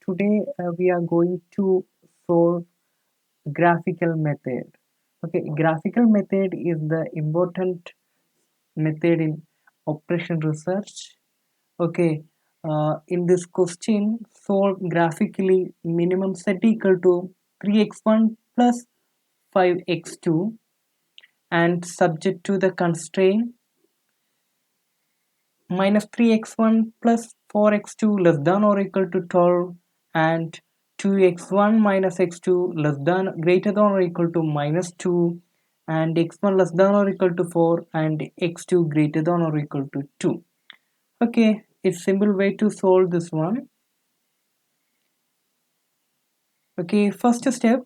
today we are going to solve graphical method. Okay, graphical method is the important method in operation research. Okay, in this question, solve graphically minimum set equal to 3x1 plus 5x2 and subject to the constraint minus 3x1 plus 4x2 less than or equal to 12 and 2x1 minus x2 less than greater than or equal to minus 2 and x1 less than or equal to 4 and x2 greater than or equal to 2. Okay, it's simple way to solve this one. Okay, first step,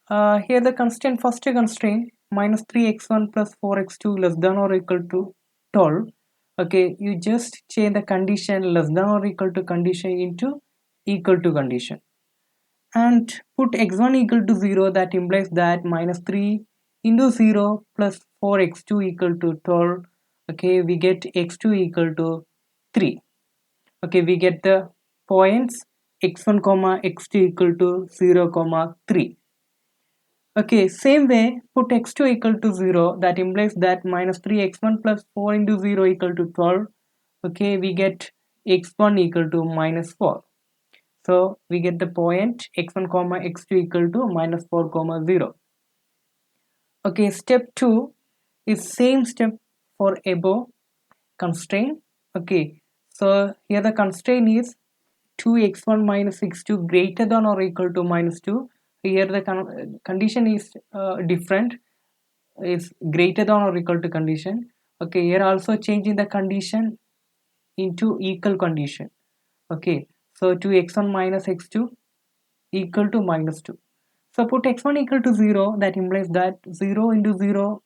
here the constraint, first constraint minus 3x1 plus 4x2 less than or equal to 12. Okay, you just change the condition less than or equal to condition into equal to condition and put x1 equal to 0. That implies that minus 3 into 0 plus 4x2 equal to 12. Okay, we get x2 equal to 3. Okay, we get the points x1 comma x2 equal to 0 comma 3. Okay, same way, put x2 equal to 0. That implies that minus 3x1 plus 4 into 0 equal to 12. Okay, we get x1 equal to minus 4. So we get the point x1 comma x2 equal to minus 4 comma 0. Okay, step 2 is same step for above constraint. Okay, so here the constraint is 2x1 minus x2 greater than or equal to minus 2. Here the condition is different, is greater than or equal to condition. Okay, here also changing the condition into equal condition. Okay, so 2x1 minus x2 equal to minus 2. So put x1 equal to 0. That implies that 0 into 0,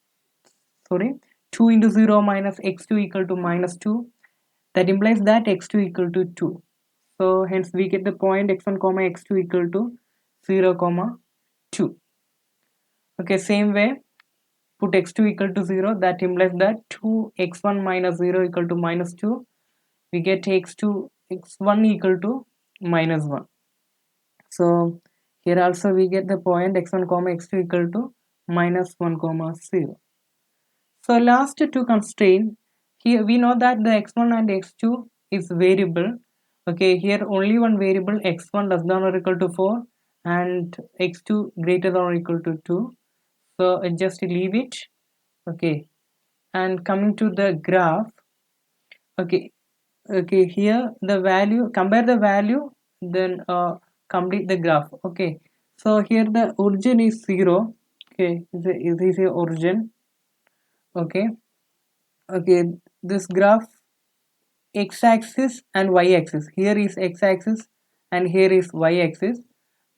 sorry, 2 into 0 minus x2 equal to minus 2. That implies that x2 equal to 2. So hence we get the point x1 comma x2 equal to 0 comma 2. Okay, same way, put x2 equal to 0. That implies that 2x1 minus 0 equal to minus 2. We get x2 x1 equal to minus 1. So here also we get the point x1 comma x2 equal to minus 1 comma 0. So last two constraint, here we know that the x1 and x2 is variable. Okay, here only one variable x1 less than or equal to 4 and x2 greater than or equal to 2. So I just leave it. Okay, and coming to the graph. Okay, okay, here the value, compare the value, then complete the graph. Okay, so here the origin is 0. Okay, this is a origin. Okay, okay, this graph x-axis and y-axis, here is x-axis and here is y-axis,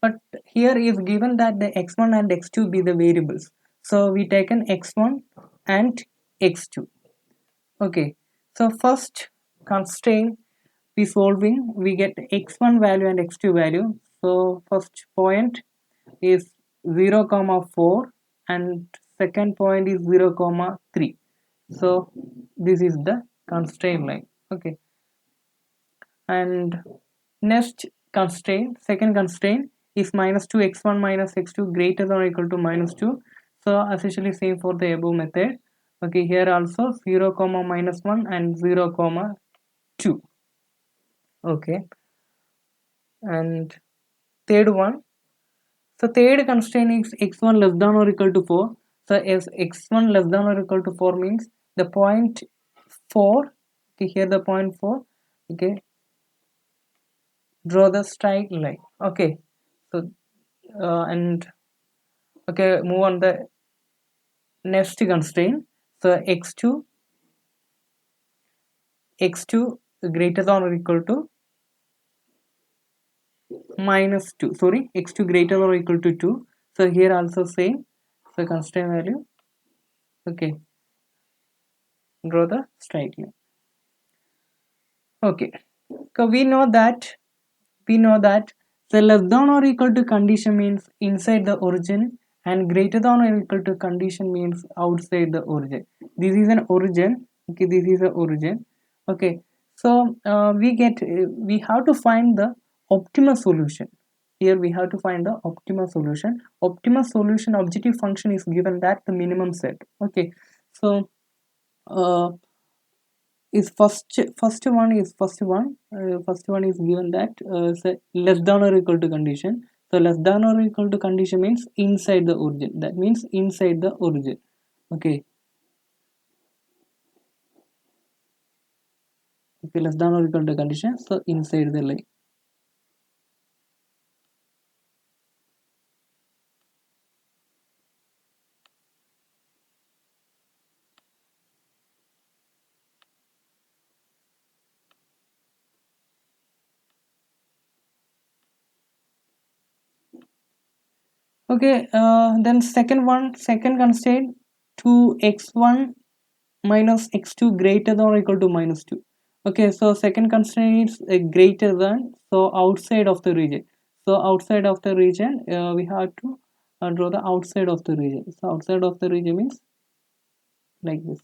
but here is given that the x1 and x2 be the variables, so we taken x1 and x2. Okay, so first constraint we solving, we get x1 value and x2 value. So first point is 0 comma 4 and second point is 0 comma 3. So this is the constraint line. Okay, and next constraint, second constraint is minus 2 x1 minus x2 greater than or equal to minus 2. So essentially same for the above method. Okay, here also 0 comma minus 1 and 0 comma 2. Okay, and third one, so third constraint is x1 less than or equal to 4. So as x1 less than or equal to 4 means the point 4. Okay, here the point 4. Okay, draw the straight line. Okay, so and okay, move on the next constraint. So x2 greater than or equal to minus 2, sorry, x2 greater than or equal to 2. So here also same, so constraint value. Okay, draw the straight line. Okay, so we know that the less than or equal to condition means inside the origin and greater than or equal to condition means outside the origin. This is an origin. Okay, this is the origin. Okay, So we have to find the optimal solution. Here we have to find the optimal solution. Optimal solution objective function is given that the minimum set. Okay, so uh, is first one is given that say less than or equal to condition. So less than or equal to condition means inside the origin, that means inside the origin. Okay, okay, less than or equal to condition, so inside the line. Okay, then second constraint, 2x1 minus x2 greater than or equal to minus 2. Okay, so second constraint is greater than, so outside of the region. So outside of the region, we have to draw the outside of the region. So outside of the region means like this.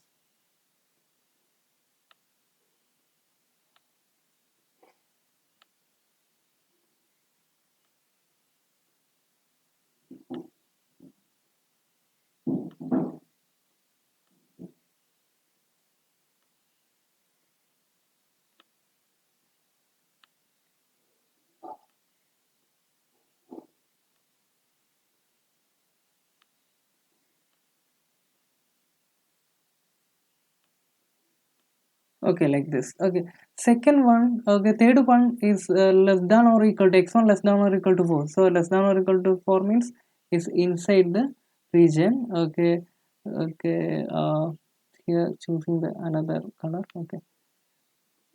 Okay, like this. Okay, second one, okay, third one is less than or equal to x1 less than or equal to 4. So less than or equal to 4 means is inside the region. Okay, okay, here choosing the another color. Okay,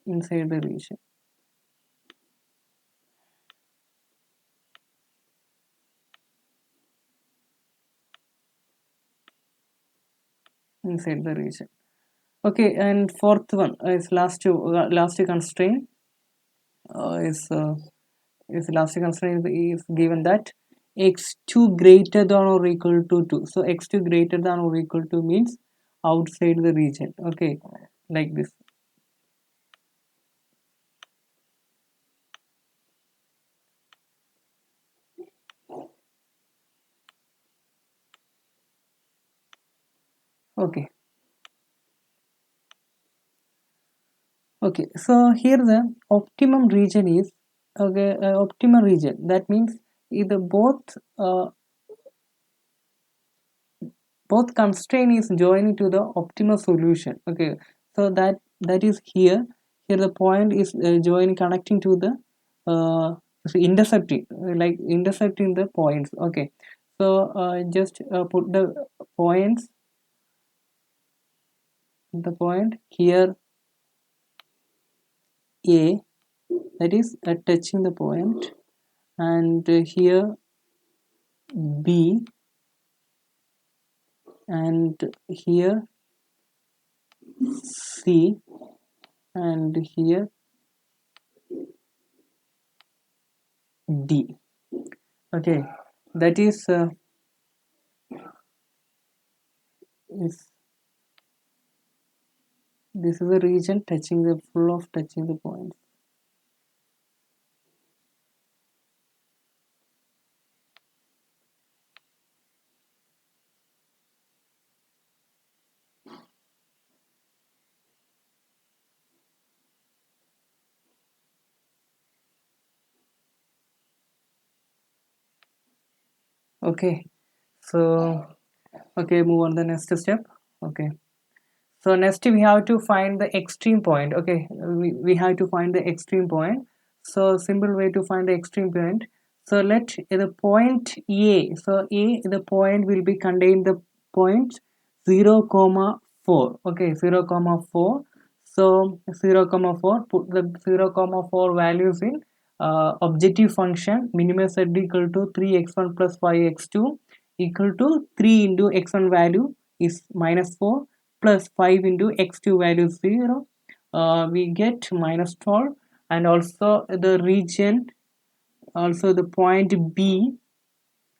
inside the region, inside the region. Okay, and fourth one is last constraint is last constraint is given that x2 greater than or equal to 2. So x2 greater than or equal to means outside the region. Okay, like this. Okay, okay, so here the optimum region is, okay, optimum region, that means either both constraint is joining to the optimal solution. Okay, so that is here. Here the point is joining, connecting to the so intercepting, like intercepting the points. Okay, so just put points the point here A, that is touching the point, and here B, and here C, and here D. Okay, that is this is a region touching the full of touching the points. Okay, so okay, move on the next step. Okay, so next we have to find the extreme point. Okay, we have to find the extreme point. So simple way to find the extreme point. So let the point A, so A, the point will be contain the point 0 comma 4. Okay, 0 comma 4. So 0 comma 4, put the 0 comma 4 values in objective function minimum set equal to 3x1 plus 5x2 equal to 3 into x1 value is minus 4 plus 5 into x2 value is 0. We get minus 12, and also the region, also the point B,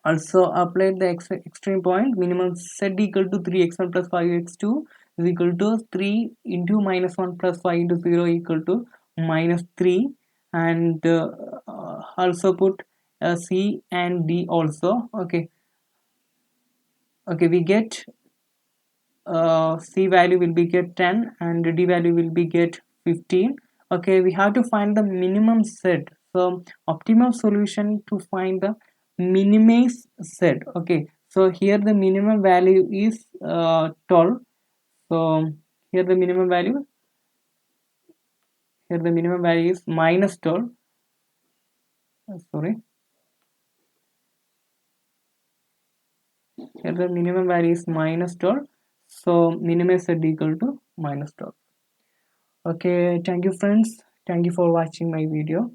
also apply the extreme point minimum set equal to 3x1 plus 5x2, is equal to 3 into minus 1 plus 5 into 0 equal to minus 3, and also put C and D also. Okay, we get C value will be get 10 and D value will be get 15. Okay, we have to find the minimum set. So optimum solution to find the minimize set. Okay, so here the minimum value is 12. So here the minimum value is minus 12. Sorry, here the minimum value is minus 12. So minimize set equal to minus 12. Okay, thank you friends, thank you for watching my video.